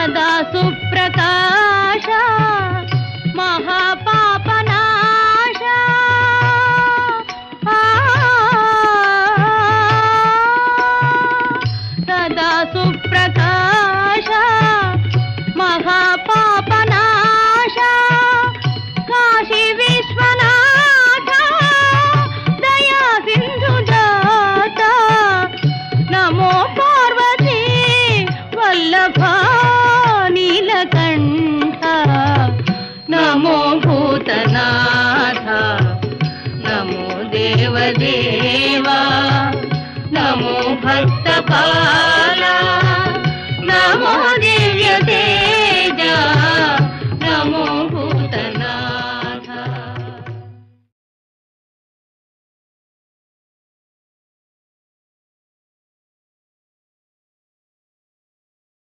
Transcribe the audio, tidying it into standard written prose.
सदा सुप्रकाश महापापनाश सदा सुप्रकाश महापापनाश काशी विश्वनाथ दया सिंधु दाता नमो पार्वती वल्लभ नीलकंठ नमो भूतनाथ नमो देवदेवा नमो भक्तपाला